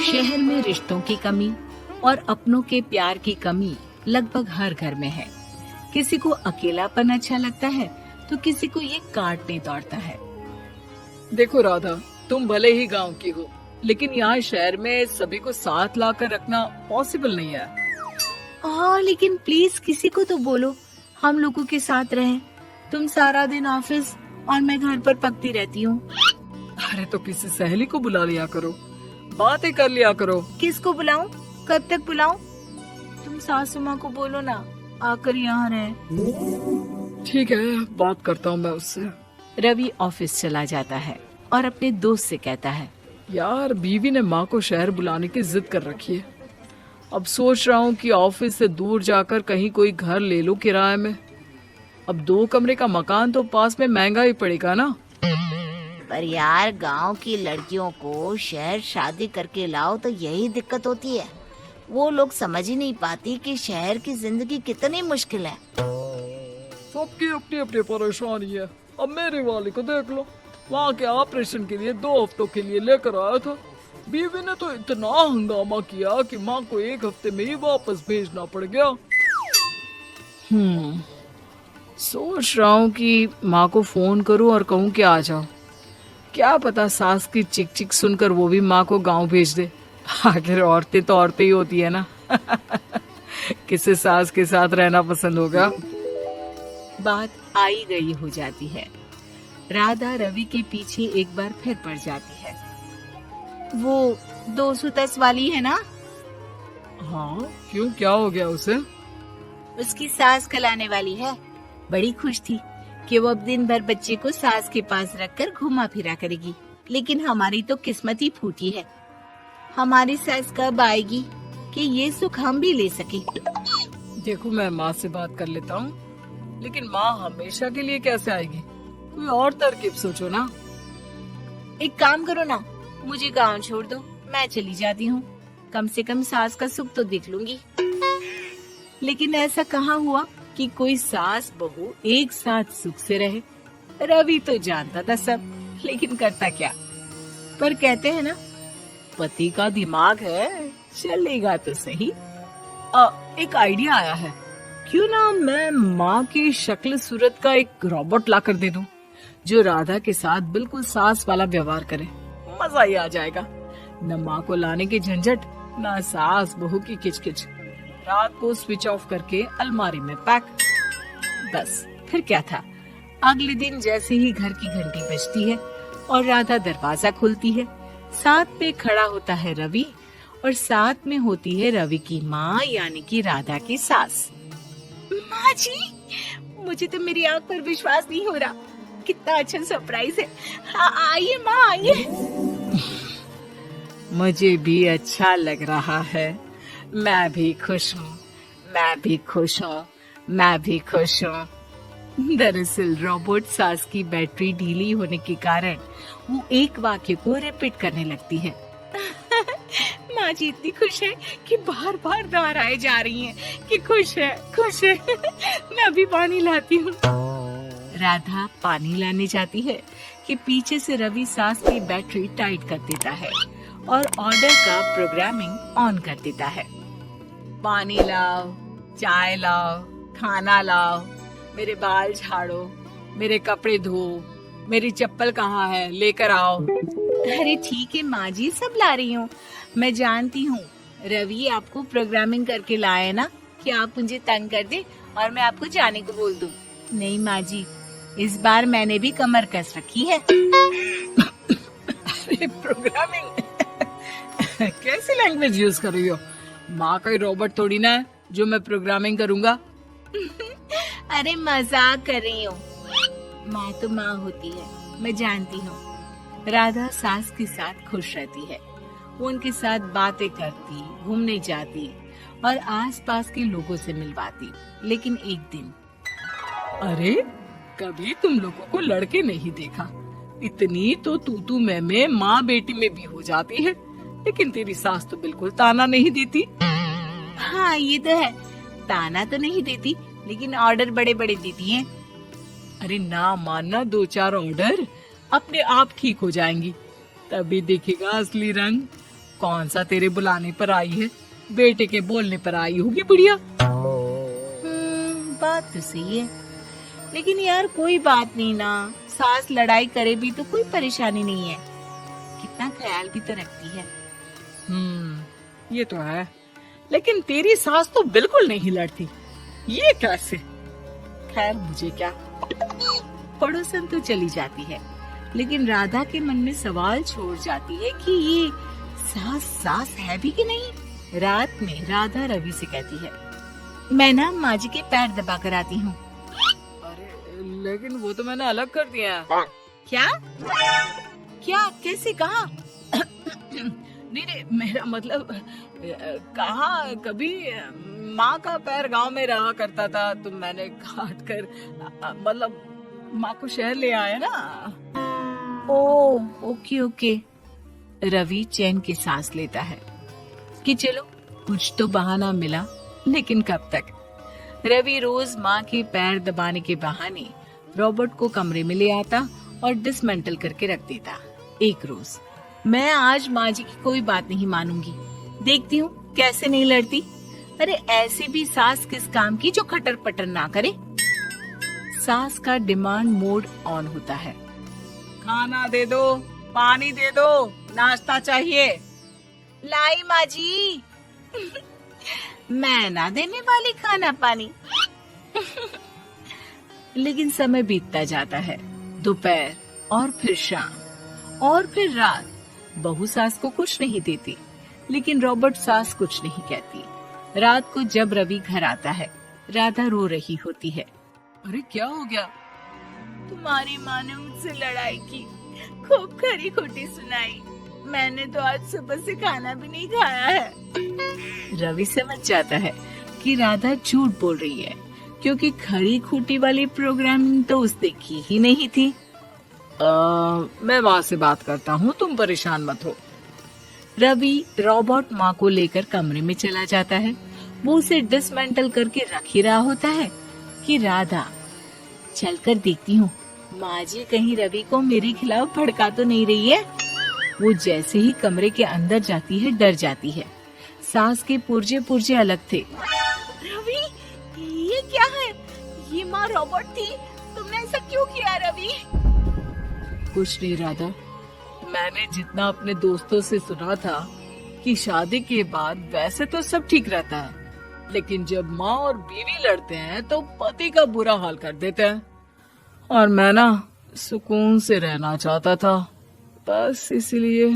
शहर में रिश्तों की कमी और अपनों के प्यार की कमी लगभग हर घर में है। किसी को अकेलापन अच्छा लगता है तो किसी को ये काटने दौड़ता है। देखो राधा, तुम भले ही गांव की हो, लेकिन यहाँ शहर में सभी को साथ लाकर रखना पॉसिबल नहीं है। हाँ, लेकिन प्लीज किसी को तो बोलो हम लोगों के साथ रहें। तुम सारा दिन ऑफिस और मैं घर पर पकती रहती हूँ। अरे तो किसी सहेली को बुला लिया करो, बातें कर लिया करो। किसको बुलाऊं? कब तक बुलाऊं? तुम सासू माँ को बोलो ना आकर यहाँ रहे। ठीक है, बात करता हूँ मैं उससे। रवि ऑफिस चला जाता है और अपने दोस्त से कहता है, यार बीवी ने माँ को शहर बुलाने की जिद कर रखी है। अब सोच रहा हूँ कि ऑफिस से दूर जाकर कहीं कोई घर ले लो किराए में। अब 2 कमरे का मकान तो पास में महंगा ही पड़ेगा ना। पर यार गांव की लड़कियों को शहर शादी करके लाओ तो यही दिक्कत होती है। वो लोग समझ ही नहीं पाती कि शहर की जिंदगी कितनी मुश्किल है। सबकी अपनी अपनी परेशानी है। अब मेरे वाले को देख लो, वहाँ के ऑपरेशन के लिए 2 हफ्तों के लिए लेकर आया था। बीवी ने तो इतना हंगामा किया कि माँ को 1 हफ्ते में ही वापस भेजना पड़ गया। सोच रहा हूँ कि माँ को फोन करूँ और कहूँ कि आ जाओ। क्या पता सास की चिक चिक सुनकर वो भी माँ को गांव भेज दे। आखिर औरतें तो औरतें ही होती है ना। किसे सास के साथ रहना पसंद होगा। बात आई गई हो जाती है। राधा रवि के पीछे एक बार फिर पड़ जाती है। वो 210 वाली है ना? हाँ, क्यों, क्या हो गया उसे? उसकी सास कलाने वाली है। बड़ी खुश थी कि वो अब दिन भर बच्चे को सास के पास रखकर घुमा फिरा करेगी। लेकिन हमारी तो किस्मत ही फूटी है। हमारी सास कब आएगी कि ये सुख हम भी ले सके? देखो, मैं माँ से बात कर लेता हूँ, लेकिन माँ हमेशा के लिए कैसे आएगी? कोई और तरकीब सोचो ना। एक काम करो ना, मुझे गांव छोड़ दो, मैं चली जाती हूँ। कम से कम सास का सुख तो देख लूंगी। लेकिन ऐसा कहाँ हुआ कि कोई सास बहू एक साथ सुख से रहे। रवि तो जानता था सब, लेकिन करता क्या? पर कहते हैं ना, पति का दिमाग है, चलेगा तो सही। एक आइडिया आया है। क्यों ना मैं माँ की शक्ल सूरत का एक रोबोट ला कर दे दूं, जो राधा के साथ बिल्कुल सास वाला व्यवहार करे। मजा ही आ जाएगा। न माँ को लाने की झंझट, न सास बहू की किचकिच। रात को स्विच ऑफ करके अलमारी में पैक। बस फिर क्या था। अगले दिन जैसे ही घर की घंटी बजती है और राधा दरवाजा खोलती है, साथ में खड़ा होता है रवि और साथ में होती है रवि की माँ यानी कि राधा की सास। माँ जी, मुझे तो मेरी आंख पर विश्वास नहीं हो रहा। कितना अच्छा सरप्राइज है। आइए माँ, आइए। मुझे भी अच्छा लग रहा है। मैं भी खुश हूँ, मैं भी खुश हूँ, मैं भी खुश हूँ। दरअसल रोबोट सास की बैटरी ढीली होने के कारण वो एक वाक्य को रिपीट करने लगती है। माँ जी इतनी खुश है कि बार बार दोहराए जा रही हैं कि खुश है, खुश है। मैं अभी पानी लाती हूँ। राधा पानी लाने जाती है कि पीछे से रवि सास की बैटरी टाइट कर देता है और ऑर्डर का प्रोग्रामिंग ऑन कर देता है। पानी लाओ, चाय लाओ, खाना लाओ, मेरे बाल झाड़ो, मेरे कपड़े धो, मेरी चप्पल कहाँ है, लेकर आओ। अरे ठीक है माँ जी, सब ला रही हूँ। मैं जानती हूँ रवि आपको प्रोग्रामिंग करके लाए ना कि आप मुझे तंग कर दे और मैं आपको जाने को बोल दूँ। नहीं माँ जी, इस बार मैंने भी कमर कस रखी है। अरे प्रोग्रामिंग कैसी लैंग्वेज यूज कर रही हो? माँ का रोबोट थोड़ी ना है जो मैं प्रोग्रामिंग करूँगा। अरे मजाक कर रही हूँ। माँ तो माँ होती है, मैं जानती हूँ। राधा सास के साथ खुश रहती है। वो उनके साथ बातें करती, घूमने जाती और आसपास के लोगों से मिलवाती। लेकिन एक दिन, अरे कभी तुम लोगों को लड़के नहीं देखा। इतनी तो तू मैं माँ बेटी में भी हो जाती है, लेकिन तेरी सास तो बिल्कुल ताना नहीं देती। हाँ ये तो है, ताना तो नहीं देती लेकिन ऑर्डर बड़े बड़े देती है। अरे ना मानना, 2-4 ऑर्डर अपने आप ठीक हो जाएंगी, तभी दिखेगा असली रंग। कौन सा तेरे बुलाने पर आई है, बेटे के बोलने पर आई होगी बुढ़िया। बात तो सही है, लेकिन यार कोई बात नहीं ना, सास लड़ाई करे भी तो कोई परेशानी नहीं है, कितना ख्याल भी तो रखती है। ये तो है, लेकिन तेरी सास तो बिल्कुल नहीं लड़ती, ये कैसे? खैर मुझे क्या, पड़ोसन तो चली जाती है, लेकिन राधा के मन में सवाल छोड़ जाती है कि ये सास है भी कि नहीं। रात में राधा रवि से कहती है, मैं ना माँ जी के पैर दबा कर आती हूँ। अरे लेकिन वो तो मैंने अलग कर दिया है। क्या क्या कैसे कहा? नहीं, मेरा मतलब कहा कभी माँ का पैर गांव में रहा करता था, तो मैंने काट कर मतलब माँ को शहर ले आया ना। ओ ओके ओके। रवि चैन की सांस लेता है कि चलो कुछ तो बहाना मिला, लेकिन कब तक। रवि रोज माँ के पैर दबाने के बहाने रॉबर्ट को कमरे में ले आता और डिसमेंटल करके रख देता। एक रोज, मैं आज माँ जी की कोई बात नहीं मानूंगी, देखती हूँ कैसे नहीं लड़ती। अरे ऐसी भी सास किस काम की जो खटर पटर ना करे। सास का डिमांड मोड ऑन होता है। खाना दे दो, पानी दे दो, नाश्ता चाहिए। लाई माँ जी। मैं ना देने वाली खाना पानी। लेकिन समय बीतता जाता है, दोपहर और फिर शाम और फिर रात। बहू सास को कुछ नहीं देती, लेकिन रॉबर्ट सास कुछ नहीं कहती। रात को जब रवि घर आता है, राधा रो रही होती है। अरे क्या हो गया? तुम्हारी माँ ने मुझसे लड़ाई की, खूब खरी खोटी सुनाई, मैंने तो आज सुबह से खाना भी नहीं खाया है। रवि समझ जाता है कि राधा झूठ बोल रही है, क्योंकि खरी खोटी वाली प्रोग्रामिंग तो उसने की ही नहीं थी। मैं माँ से बात करता हूँ, तुम परेशान मत हो। रवि रॉबर्ट माँ को लेकर कमरे में चला जाता है। वो उसे डिसमेंटल करके रख ही रहा होता है कि राधा, चलकर देखती हूँ माँ जी कहीं रवि को मेरे खिलाफ भड़का तो नहीं रही है। वो जैसे ही कमरे के अंदर जाती है, डर जाती है। सास के पुर्जे पुर्जे अलग थे। रवि, ये क्या है? ये माँ रॉबर्ट थी, तुमने ऐसा क्यों किया रवि? कुछ नहीं राधा, मैंने जितना अपने दोस्तों से सुना था कि शादी के बाद वैसे तो सब ठीक रहता है, लेकिन जब माँ और बीवी लड़ते हैं तो पति का बुरा हाल कर देते हैं। और मैं ना सुकून से रहना चाहता था, बस इसलिए।